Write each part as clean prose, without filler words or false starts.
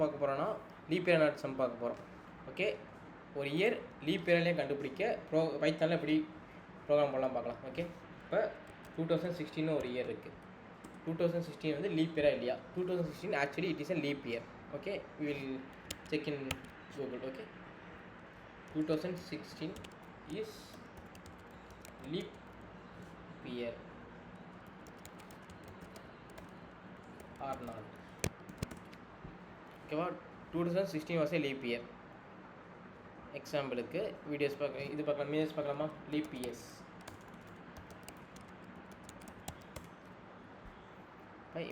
பார்க்க போகிறோன்னா leaf year not some பார்க்க போகிறோம். ஓகே, ஒரு இயர் லீப் இயர்லேயே கண்டுபிடிக்க பைத்தானில் எப்படி ப்ரோக்ராம் பண்ணலாம் பார்க்கலாம். ஓகே, இப்போ 2016 ஒரு இயர் இருக்குது. 2016 வந்து லீப் இயரா இல்லையா? 2016 actually it is a leap year. Okay, we will check in Google. Okay, 2016 is leap year or not? ஓகேவா, 2016 வாஸ் ஏ லீப் இயர். எக்ஸாம்பிளுக்கு வீடியோஸ் பார்க்க இது பார்க்கலாம், இமேஜஸ் பார்க்கலாமா? லீப் இயர்ஸ்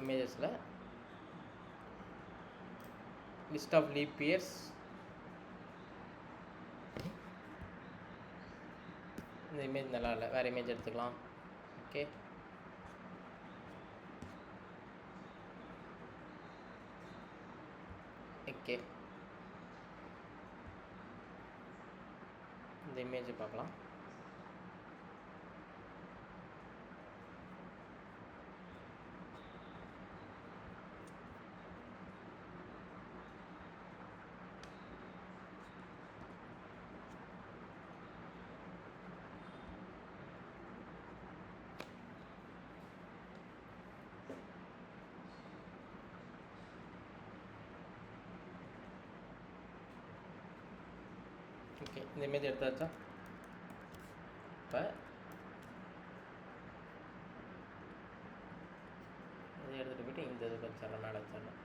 இமேஜஸில் லிஸ்ட் ஆஃப் லீப் இயர்ஸ். இந்த இமேஜ் நல்லா இல்லை, வேறு இமேஜ் எடுத்துக்கலாம். ஓகே, ஓகே, இந்த இமேஜை பார்க்கலாம். ஓகே, இந்த இமேஜ் எடுத்தாச்சா? இப்போ இதை எடுத்துகிட்டு போய்ட்டு இந்த இது வச்சிடலாம், மேலே வச்சிடலாம்.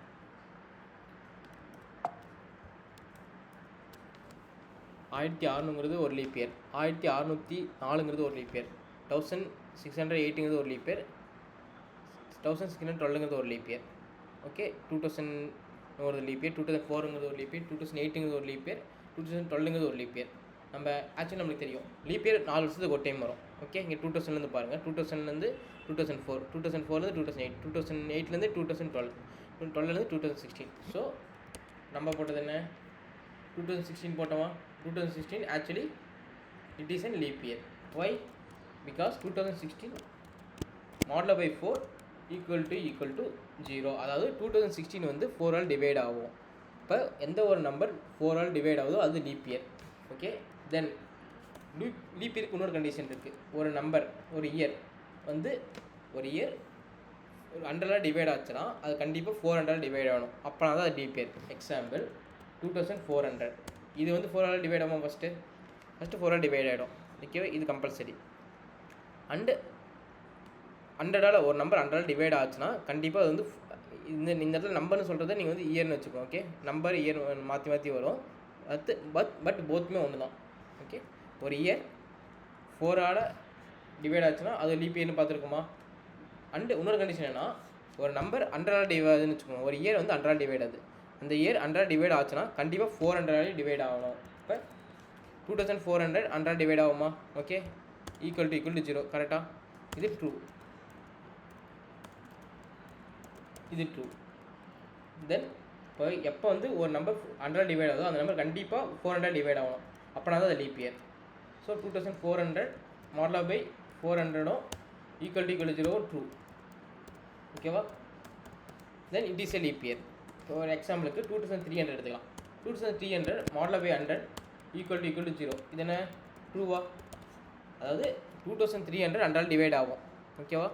ஆயிரத்தி அறுநூறுங்கிறது ஒரு லீப் இயர், 1604 ஒரு லீப் இயர், 1608 ஒரு லீப் இயர், 1612 ஒரு லீப் இயர். ஓகே, 2000 ஒரு லீப் இயர், 2004 ஒரு லீப் இயர், 2008 ஒரு லீப் இயர், 2012 ஒரு லீப் இயர். நம்ம ஆக்சுவலி நம்மளுக்கு தெரியும் லீப் இயர் 4 வருஷத்துக்கு ஒரு டைம் வரும். ஓகே, இங்கே 2000 பாருங்கள், 2000 2004, 2004 2008, 2008 2012, 2012 2016. ஸோ நம்ம போட்டது என்ன? 2016 போட்டோமா? 2016 actually it is an leap year. Why? Because 2016 model by 4 equal to 0. அதாவது 2016 வந்து 4 ஆல் டிவைட் ஆகும். இப்போ எந்த ஒரு நம்பர் 4 ஆல் டிவைட் ஆகுதோ அது லீப் இயர். ஓகே, தென் லீப் இயருக்கு இன்னொரு கண்டிஷன் இருக்குது. ஒரு நம்பர், ஒரு இயர் வந்து ஒரு இயர் 100 டிவைட் ஆச்சுன்னா அது கண்டிப்பாக 400 டிவைட் ஆகணும். அப்போனா தான் அது லீப் இயர். எக்ஸாம்பிள் 2400, இது வந்து 4 டிவைட் ஆகும். ஃபஸ்ட்டு 4 டிவைட் ஆகிடும். ஓகேவா, இது கம்பல்சரி. அண்டு 100 ஒரு நம்பர் 100 டிவைட் ஆச்சுன்னா கண்டிப்பாக அது வந்து இந்த இடத்துல நம்பர்னு சொல்கிறத நீங்கள் வந்து இயர்னு வச்சுக்கோங்க. ஓகே, நம்பர் இயர் மாற்றி வரும். அது பட் போத்துமே ஒன்று தான். ஓகே, ஒரு இயர் 4 டிவைட் ஆச்சுன்னா அது லீப் இயர்னு பார்த்துருக்குமா? அண்டு இன்னொரு கண்டிஷன் என்ன, ஒரு நம்பர் 100 டிவைடுன்னு வச்சுக்கோங்க. ஒரு இயர் வந்து 100 டிவைட் ஆகுது. அந்த இயர் 100 டிவைட் ஆச்சுன்னா கண்டிப்பாக 400 டிவைட் ஆகணும். இப்போ 2400 100 டிவைட் ஆகுமா? Okay, equal to 0. கரெக்டாக? இது ட்ரூ, இது ட்ரூ. தென் இப்போ எப்போ வந்து ஒரு நம்பர் 100 டிவைட் ஆகுதோ அந்த நம்பர் கண்டிப்பாக 400 டிவைட் ஆகணும். அப்படின்னா தான் அது leap year. So 2400 modulo by 400 equal to 0 true. ஓகேவா, then it is a leap year. இப்போ ஒரு எக்ஸாம்பிளுக்கு 2300 எடுத்துக்கலாம். 2300 மாடல் பை 100 ஈக்குவல் டு 0. இது என்ன? ட்ரூவா? அதாவது 2300 100 டிவைட் ஆகும். ஓகேவா,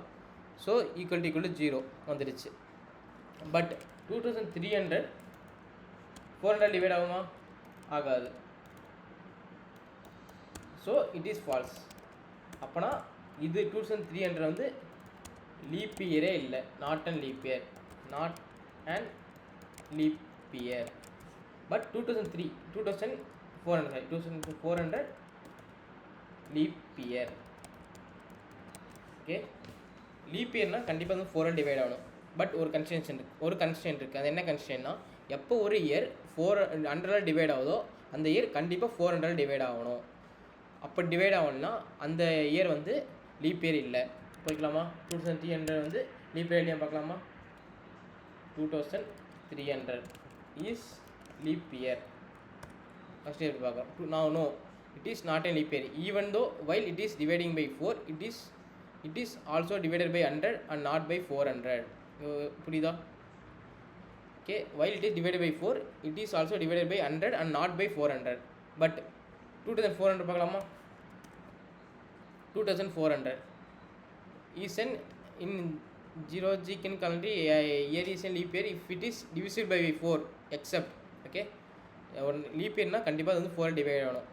ஸோ ஈக்குவல் டு 0 வந்துடுச்சு. பட் 2300 400 டிவைட் ஆகுமா? ஆகாது. So it is false. அப்போனா இது 2300 வந்து லீப் இயரே இல்லை, not and leap year, not and leap year. But 2400 leap year. Okay, leap இயர்னால் கண்டிப்பாக வந்து 4 டிவைட் ஆகணும். பட் ஒரு கன்ஸ்டன்ட் இருக்குது. அது என்ன கன்ஸ்டன்ட்னா, எப்போ ஒரு இயர் 400 டிவைட் ஆகுதோ அந்த இயர் கண்டிப்பாக 400 டிவைட் ஆகணும். அப்போ டிவைட் ஆகணும்னா அந்த இயர் வந்து லீப் இயர் இல்லை. போய்க்கலாமா? 2300 வந்து லீப் இயர் இல்லையா பார்க்கலாமா? 2300 is leap year. First year பார்க்கலாம். No, it is not a leap year. Even though while it is dividing by 4, it is also divided by 100 and not by 400. புரியுதா? okay, while it is divided by 4 it is also divided by 100 and not by 400. But 2400 பார்க்கலாமா? 2400 is an in geological calendar year is a leap year if it is divisible by 4 except, okay, ஒரு leaf இயர்னா கண்டிப்பாக அது வந்து 4 divide ஆகணும்.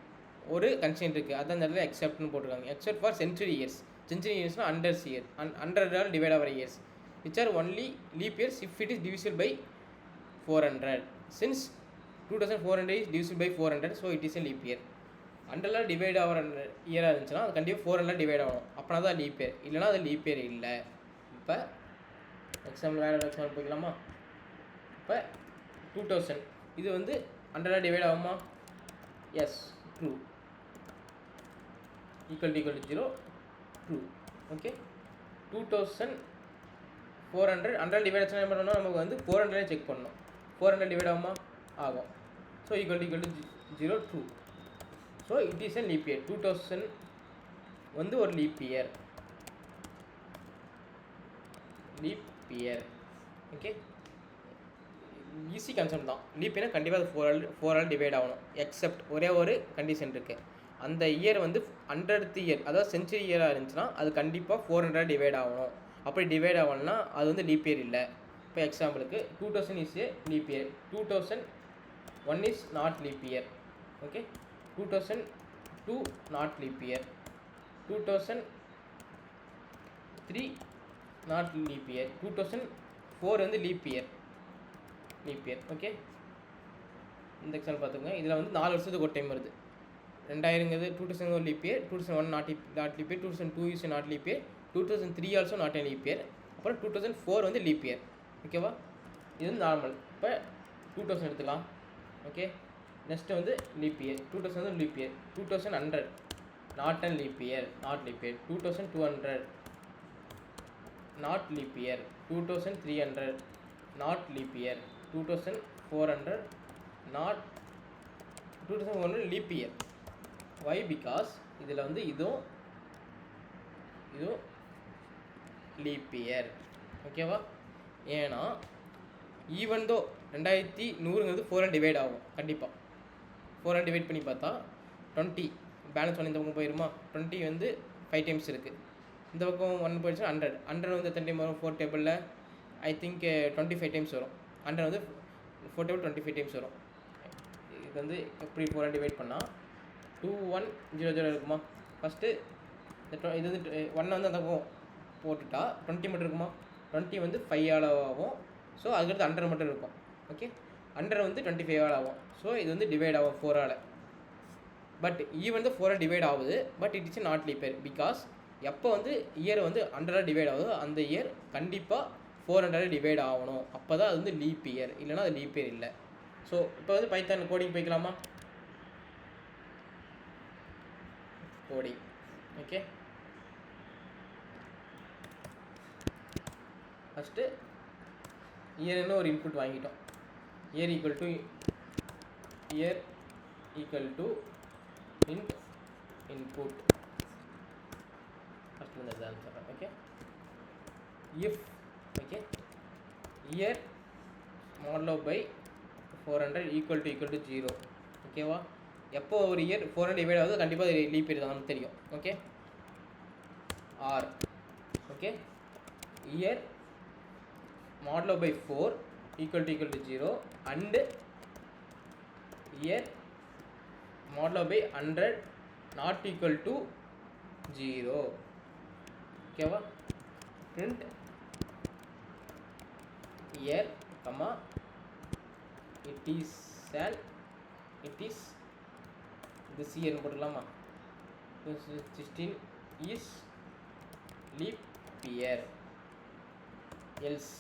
ஒரு constant இருக்குது, அதான் இந்த இடத்துல எக்ஸப்ட்னு போட்டிருக்காங்க. Except for century years. Century இயர்ஸ்னால் 100 இயர், 100 டிவைட் ஆகிற years which are only leap years if it is divisible by 400. Since 2400 is divisible by 400, so it is a leap year. 100 divide ஆகிற இயராக இருந்துச்சுன்னா அது கண்டிப்பாக 400 டிவைட் ஆகணும், அப்படின்னா தான் லீப் இயர், இல்லைனா அது லீப் இயர் இல்லை. இப்போ எக்ஸாம்பிள் வேறு எக்ஸாம்பிள் போய்க்கலாமா? இப்போ 2000 இது வந்து 100 டிவைட் ஆகுமா? Yes, true. Equal to 0, true. Okay, 2400 100 divide ஆச்சுன்னா என்ன பண்ணணும், நமக்கு வந்து 400 செக் பண்ணணும். 400 டிவைட் ஆகுமா? ஆகும். So equal to 0, true. So it is a leap year. 2000 வந்து ஒரு leap year. Leaf year, okay, easy concept தான். லீப் இயர்னா கண்டிப்பாக அது 4ஆல் டிவைட் ஆகணும். எக்ஸப்ட் ஒரே ஒரு கண்டிஷன் இருக்குது, அந்த இயர் வந்து 100th இயர், அதாவது சென்ச்சுரி இயராக இருந்துச்சுன்னா அது கண்டிப்பாக 400 டிவைட் ஆகணும். அப்படி டிவைட் ஆகணும்னா அது வந்து லீப் இயர் இல்லை. இப்போ எக்ஸாம்பிளுக்கு 2000 is a leap year, 2001 is not leap year. Okay, 2002 not leap year, 2003 not leap year, 2004 வந்து லீப் இயர். ஓகே, இந்த எக்ஸாம்பிள் பார்த்துக்கோங்க. இதில் வந்து 4 வருஷத்துக்கு ஒரு டைம் வருது. 2000ங்கிறது 2000 ஒரு leap year, 2001 not leap year, 2002 is not leap year, 2003 also not leap year, அப்புறம் 2004 வந்து லீப் இயர். ஓகேவா, இது வந்து நார்மல். இப்போ 2000 எடுத்துக்கலாம். ஓகே, நெக்ஸ்ட்டு வந்து லீப் இயர், 2000 வந்து leap year, 2100 not and leap year, 2200 not leap year, 2300 not leap year, 2400 not 2100 leap year. Why? Because இதில் வந்து இதுவும் லீப் இயர். ஓகேவா, ஏன்னா ஈவன் தோ 2100ங்கிறது 4 டிவைட் ஆகும். கண்டிப்பாக 4 டிவைட் பண்ணி பார்த்தா 20 பேலன்ஸ் 1 இந்த பக்கம் போயிருமா? 20 வந்து 5 டைம்ஸ் இருக்குது, இந்த பக்கம் 1 போயிடுச்சுன்னா 100 வந்து எத்தனை டைம் வரும்? 4 டேபிளில் ஐ திங்க் 25 டைம்ஸ் வரும். 100 வந்து 4 டேபிள் 25 டைம்ஸ் வரும். இது வந்து எப்படி 4 டிவைட் பண்ணால் 2100 இருக்குமா? ஃபஸ்ட்டு இது வந்து 1 வந்து அந்த பக்கம் போட்டுட்டா 20 மட்டும் இருக்குமா? 20 வந்து 5ஆல் ஆகும். ஸோ அதுக்கடுத்து 100 மட்டும் இருக்கும். ஓகே, 100 வந்து 25ஆல் ஆகும். ஸோ இது வந்து டிவைட் ஆகும் 4ஆல். பட் ஈவன் வந்து 4 டிவைட் ஆகுது, but it is not leap year. Because எப்போ வந்து இயர் வந்து 100 டிவைட் ஆகுதோ அந்த இயர் கண்டிப்பாக 400 டிவைட் ஆகணும். அப்போ தான் அது வந்து லீப் இயர், இல்லைனா அது லீப் இயர் இல்லை. ஸோ இப்போ வந்து பைத்தான் கோடிங் போய்க்கலாமா? கோடிங், ஓகே, ஃபஸ்ட்டு இயர்னு ஒரு இன்புட் வாங்கிட்டோம். Year equal to input. First வந்து அதுதான் சொல்கிறேன். Okay, if, okay, year modulo by 400 equal to 0. ஓகேவா, எப்போ ஒரு இயர் 400 டிவைட் ஆகுது கண்டிப்பாக அது லீப் இயர் தான், நமக்கு தெரியும். Okay, or, okay, year modulo by 4 equal to 0 and year modulo by 100 not equal to 0. ஓகேவா, print year comma it is this year போட்டுக்கலாமா? 2016 is leap year. else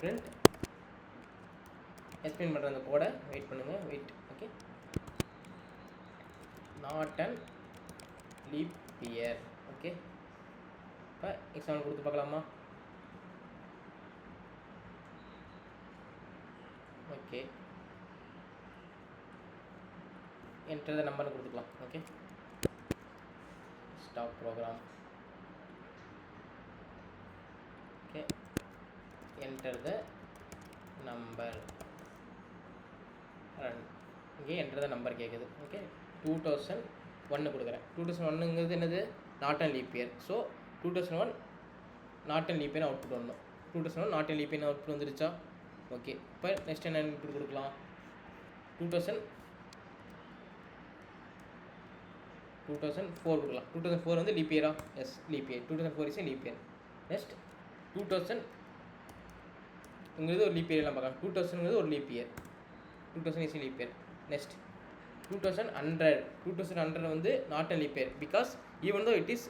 print explain பண்ணுற அந்த கோடை வெயிட் பண்ணுங்கள், wait. Okay, not and leap year. Okay, இப்போ example கொடுத்து பார்க்கலாமா? Okay, enter the நம்பர்னு கொடுத்துக்கலாம். Okay, stop program. Okay, enter the number run. இங்கே என்டர் த நம்பர் கேட்குது. ஓகே 2001 கொடுக்குறேன். 2001ங்கிறது என்னது, not and leap year. So 2001 not and leap year output வரணும். 2001 not and leap year output வந்துருச்சா? ஓகே. இப்போ நெக்ஸ்ட் என்ன இன்புட் கொடுக்கலாம்? 2004 கொடுக்கலாம். 2004 வந்து லீப் இயரா? Yes, leap year. 2004 is leap year. Next 2000ங்கிறது ஒரு லீப் இயர்லாம் பார்க்கலாம். 2000ங்கிறது ஒரு leap year. 2000 is leap year. Next 2100 வந்து not a leap year because even though it is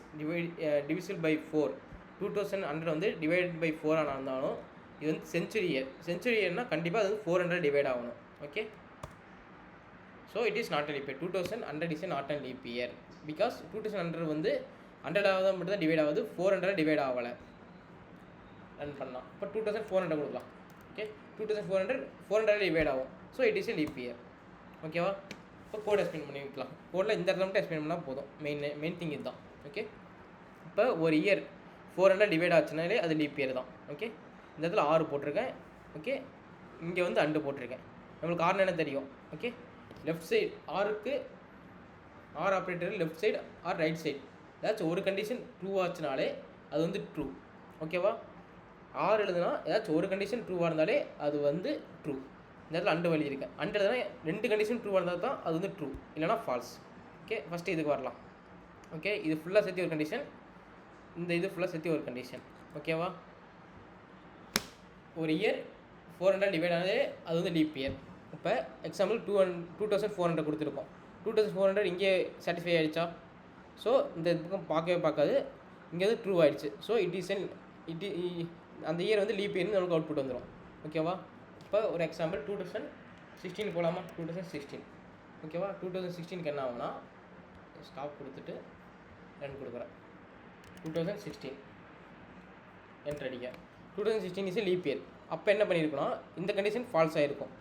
divisible by 4. 2100 வந்து டிவைட் பை 4 ஆனால் இருந்தாலும் இது வந்து செஞ்சுரி இயர். செஞ்சுரி இயர்னால் கண்டிப்பாக அது வந்து 400 டிவைட் ஆகணும். Okay, so it is not a leap year. 2100 is not a leap year because 2100 வந்து 100 மட்டும் தான் டிவைட் ஆகுது, 400 டிவைட் ஆகலை. ரன் பண்ணலாம். இப்போ 2400 கொடுக்கலாம். ஓகே, 2400 டிவைட் ஆகும். So it is a leap year. ஓகேவா? இப்போ கோட் எக்ஸ்பிளைன் பண்ணி வைக்கலாம். கோடில் இந்த இடத்துல மட்டும் எக்ஸ்பிளைன் பண்ணால் போதும். மெயின் திங் இதுதான். ஓகே, இப்போ ஒரு இயர் 400 டிவைட் ஆச்சுனாலே அது லீப் இயர் தான். ஓகே, இந்த இடத்துல 6 போட்டிருக்கேன். ஓகே, இங்கே வந்து 2 போட்டிருக்கேன். நம்மளுக்கு 6 என்ன தெரியும்? ஓகே, லெஃப்ட் சைடு ஆருக்கு operator left side or right side ஏதாச்சும் ஒரு கண்டிஷன் ட்ரூ ஆச்சுனாலே அது வந்து ட்ரூ. ஓகேவா? 6 எழுதுனா ஏதாச்சும் ஒரு கண்டிஷன் ட்ரூவாக இருந்தாலே அது வந்து ட்ரூ. இந்த இடத்துல அண்டு வழி இருக்கேன். அண்டு எழுதுனா 2 கண்டிஷன் ட்ரூவாக இருந்தால் தான் அது வந்து ட்ரூ, இல்லைனா ஃபால்ஸ். ஓகே, ஃபஸ்ட்டு இதுக்கு வரலாம். ஓகே, இது ஃபுல்லாக சேர்த்து ஒரு கண்டிஷன், இந்த இது ஃபுல்லாக சேர்த்து ஒரு கண்டிஷன். ஓகேவா? ஒரு இயர் 400 டிவைட் ஆனதே அது வந்து லீப் இயர். இப்போ எக்ஸாம்பிள் 2400 கொடுத்துருக்கோம். 2400 இங்கே சாட்டிஸ்ஃபை ஆகிடுச்சா? ஸோ இந்த பக்கம் பார்க்கவே பார்க்காது, இங்கே வந்து ட்ரூ ஆகிடுச்சு. ஸோ அந்த இயர் வந்து லீப் இயர்னு நமக்கு அவுட்புட் வந்துடும். ஓகேவா? இப்போ ஒரு எக்ஸாம்பிள் 2016 போகலாமா? 2016. ஓகேவா? 2016க்கு என்ன ஆகும்னா ஸ்டாப் கொடுத்துட்டு ரன் கொடுக்குறேன். 2016 என்ட்ரு அடிக்க. 2016 இஸ் லீப் இயர். அப்போ என்ன பண்ணியிருக்கோன்னா இந்த கண்டிஷன் ஃபால்ஸ் ஆகிருக்கும்.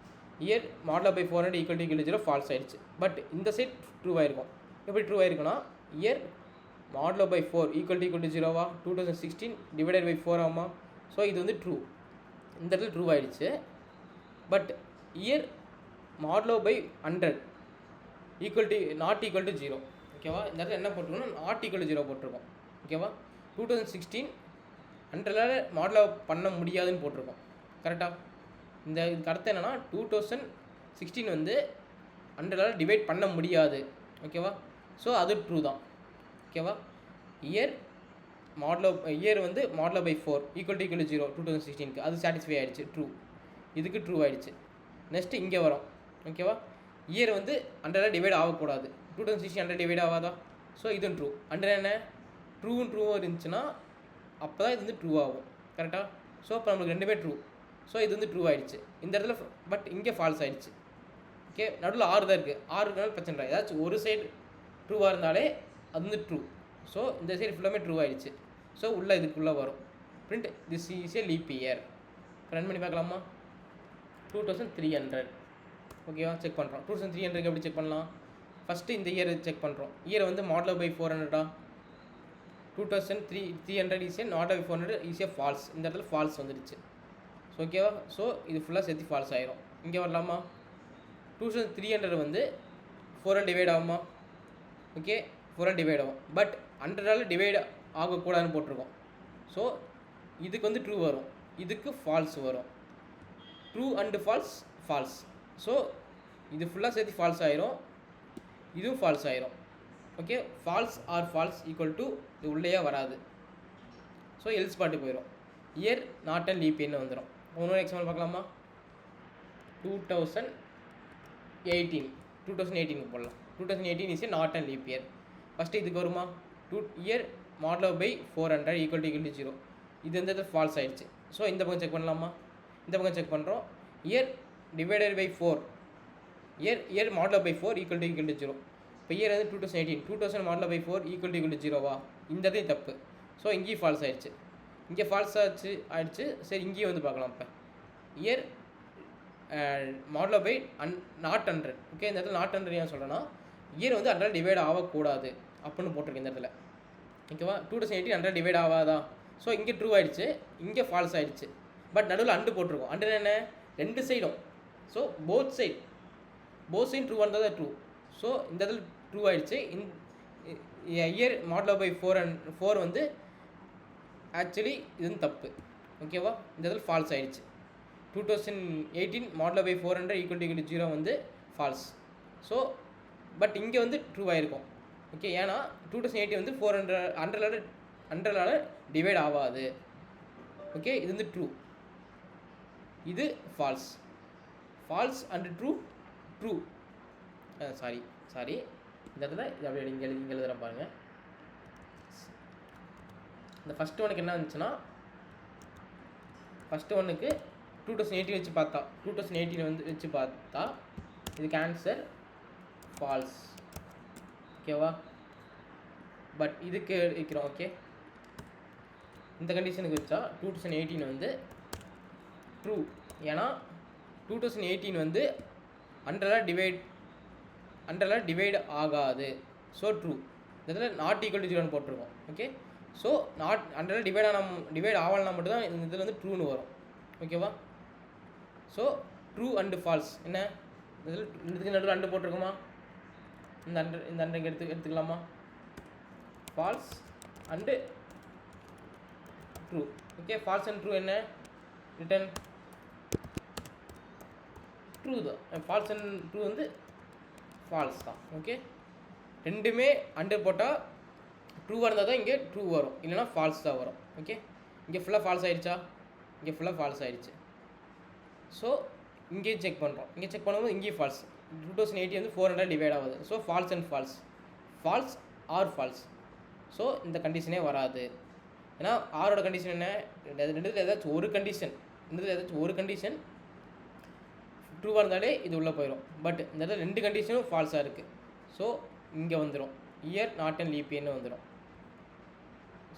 Year modulo by 400 equal to 0 false ஆகிடுச்சு. பட் இந்த சைட் ட்ரூ ஆகிருக்கும். எப்படி ட்ரூ ஆகிருக்குன்னா year modulo by 4 equal to 0வா 2016 டிவைடட் பை 4 ஆகுமா? ஸோ இது வந்து ட்ரூ. இந்த இடத்துல ட்ரூ ஆகிடுச்சு. But year modulo by 100 not equal to 0. ஓகேவா? இந்த இடத்துல என்ன போட்டிருக்கோம்னா நாட் ஈக்குவல் டு 0 போட்டிருக்கோம். ஓகேவா? 2016 100 மாடலோ பண்ண முடியாதுன்னு போட்டிருக்கோம். கரெக்டாக? இதுக்கு அர்த்தம் என்னென்னா 2016 வந்து 100 டிவைட் பண்ண முடியாது. ஓகேவா? ஸோ அது ட்ரூ தான். ஓகேவா? இயர் வந்து மாடலோ பை 4 ஈக்குவல் டு 0 2016க்கு அது சாட்டிஸ்ஃபை ஆகிடுச்சு, ட்ரூ. இதுக்கு ட்ரூ ஆகிடுச்சு. நெக்ஸ்ட்டு இங்கே வரும். ஓகேவா? இயர் வந்து 100 டிவைட் ஆகக்கூடாது. 2016 100 டிவைட் ஆகாதா? ஸோ இதுவும் ட்ரூ. 100 என்ன ட்ரூவாக இருந்துச்சுன்னா அப்போ தான் இது வந்து ட்ரூ ஆகும். கரெக்டாக? ஸோ இப்போ நம்மளுக்கு ரெண்டுமே ட்ரூ. ஸோ இது வந்து ட்ரூ ஆகிடுச்சு இந்த இடத்துல. பட் இங்கே ஃபால்ஸ் ஆகிடுச்சு. ஓகே, நடுவில் 6 தான் இருக்குது. 6னால பிரச்சனை இல்லை. ஏதாச்சும் ஒரு சைடு ட்ரூவாக இருந்தாலே அது வந்து ட்ரூ. ஸோ இந்த சைடு ஃபுல்லாமே ட்ரூ ஆகிடுச்சு. ஸோ உள்ளே இதுக்குள்ளே வரும் print this is a leap year. Run பண்ணி பார்க்கலாமா? 2300. ஓகேவா? செக் பண்ணுறோம். 2300 எப்படி செக் பண்ணலாம்? ஃபஸ்ட்டு இந்த இயரை செக் பண்ணுறோம். இயரை வந்து modulo by 400 2300 is a not by 400 is a false. இந்த இடத்துல ஃபால்ஸ் வந்துடுச்சு. ஸோ ஓகேவா? ஸோ இது ஃபுல்லாக சேர்த்து ஃபால்ஸ் ஆயிரும். இங்கே வரலாமா? 2300 வந்து 400 டிவைட் ஆகுமா? ஓகே, 400 டிவைட் ஆகும். பட் 100 டிவைட் ஆகக்கூடாதுன்னு போட்டிருக்கோம். ஸோ இதுக்கு வந்து ட்ரூ வரும், இதுக்கு ஃபால்ஸ் வரும். True and falls. ஸோ இது ஃபுல்லாக சேர்த்து ஃபால்ஸ் ஆயிரும், இதுவும் ஃபால்ஸ் ஆயிரும். ஓகே, ஃபால்ஸ் ஈக்குவல் டு இது உள்ளேயே வராது. ஸோ எல்ஸ் பாட்டு போயிடும். இயர் நாட் அண்ட் லீப் இயர்னு வந்துடும். இன்னொரு எக்ஸாம்பிள் பார்க்கலாமா? 2018 போடலாம். 2018 is not and leap year. First இதுக்கு வருமா? Year modulo by 400 equal to 0. இது இந்த இடத்துல ஃபால்ஸ் ஆகிடுச்சு. ஸோ இந்த பக்கம் செக் பண்ணலாமா? இந்த பக்கம் செக் பண்ணுறோம். Year divided by 4 year modulo by 4 equal to 0. இப்போ இயர் வந்து 2018 மாடலோ பை 4 ஈக்குவல் டு 0வா? இந்த இடத்தையும் தப்பு. ஸோ இங்கேயும் ஃபால்ஸ் ஆகிடுச்சு. இங்கே ஃபால்ஸ் ஆகிடுச்சு. சரி, இங்கேயும் வந்து பார்க்கலாம். இப்போ year modulo by not 100. Okay, இந்த இடத்துல நாட் 100 ஏன் சொல்கிறேன்னா இயர் வந்து 100 டிவைட் ஆகக்கூடாது அப்படின்னு போட்டிருக்கு இந்த இடத்துல. ஓகேவா? 2018 100 டிவைட் ஆகாதா? ஸோ இங்கே ட்ரூ ஆகிடுச்சு, இங்கே ஃபால்ஸ் ஆகிடுச்சு. பட் நடுவில் அண்டு போட்டிருக்கோம். அண்டு என்ன ரெண்டு சைடும். ஸோ போத் சைட் ட்ரூவாக இருந்தால் தான் ட்ரூ. ஸோ இந்த இடத்துல ட்ரூ ஆகிடுச்சு. இயர் மாடலர் பை 4 வந்து ஆக்சுவலி இது வந்து தப்பு. ஓகேவா, இந்த இடத்துல ஃபால்ஸ் ஆகிடுச்சு. 2018 மாடலர் பை 400 = 0 வந்து ஃபால்ஸ். ஸோ பட் இங்கே வந்து ட்ரூ ஆகிருக்கும். ஓகே, ஏன்னா 2018 வந்து 100ஆல் டிவைட் ஆகாது. ஓகே, இது வந்து ட்ரூ, இது false. False and true sorry இந்த இடத்துல இது அப்படியே இங்கே எழுதுகிறேன் பாருங்கள். இந்த ஃபஸ்ட்டு ஒனுக்கு என்ன இருந்துச்சுன்னா, ஃபஸ்ட்டு ஒன்றுக்கு 2018 வச்சு பார்த்தா 2018 வந்து வச்சு பார்த்தா இதுக்கு ஆன்சர் ஃபால்ஸ். ஓகேவா, பட் இதுக்கு வைக்கிறோம். ஓகே, இந்த கண்டிஷனுக்கு வச்சா 2018 வந்து ட்ரூ. ஏன்னா 2018 வந்து 100ஆல் டிவைட் ஆகாது. So true. இதில் நாட் ஈக்குவல் டு 0 போட்டிருக்கோம். ஓகே, ஸோ 100ஆல் டிவைட் ஆகலனா மட்டும்தான் இந்த இதில் வந்து ட்ரூன்னு வரும். ஓகேவா, ஸோ ட்ரூ அண்டு ஃபால்ஸ் என்ன, இதில் இதுக்கு நடுவில் அண்டு போட்டிருக்கோமா, இந்த அண்டை இங்கே எடுத்துக்கலாமா, false and true. Okay, false and true என்ன, ரிட்டன் ட்ரூ தான். ஃபால்ஸ் அண்ட் ட்ரூ வந்து ஃபால்ஸ் தான். ஓகே, ரெண்டுமே அண்டு போட்டால் ட்ரூவாக இருந்தால் தான் இங்கே ட்ரூ வரும், இல்லைனா ஃபால்ஸ் தான் வரும். ஓகே, இங்கே ஃபுல்லாக ஃபால்ஸ் ஆகிடுச்சா, இங்கே ஃபுல்லாக ஃபால்ஸ் ஆகிடுச்சு. ஸோ இங்கேயும் செக் பண்ணுறோம். இங்கே செக் பண்ணும்போது இங்கேயும் ஃபால்ஸ். 2018 வந்து 400 டிவைட் ஆகுது. So false and false or false. So இந்த கண்டிஷனே வராது. ஏன்னா ஆரோட கண்டிஷன் என்ன, ரெண்டுத்தில் ஏதாச்சும் ஒரு கண்டிஷன் ட்ரூவாக இருந்தாலே இது உள்ளே போயிடும். பட் இந்த இடத்துல ரெண்டு கண்டிஷனும் ஃபால்ஸாக இருக்குது. ஸோ இங்கே வந்துடும் இயர் நாட் அண்ட் லீப் இயர்னு வந்துடும்.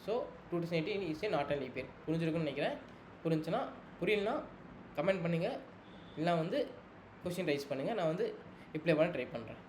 So 2018 is a not and leap year. புரிஞ்சிருக்குன்னு நினைக்கிறேன். புரிஞ்சுன்னா, புரியலனா கமெண்ட் பண்ணுங்கள், இல்லைனா வந்து கொஷின் ரைஸ் பண்ணுங்கள். நான் வந்து ரிப்ளை பண்ண ட்ரை பண்ணுறேன்.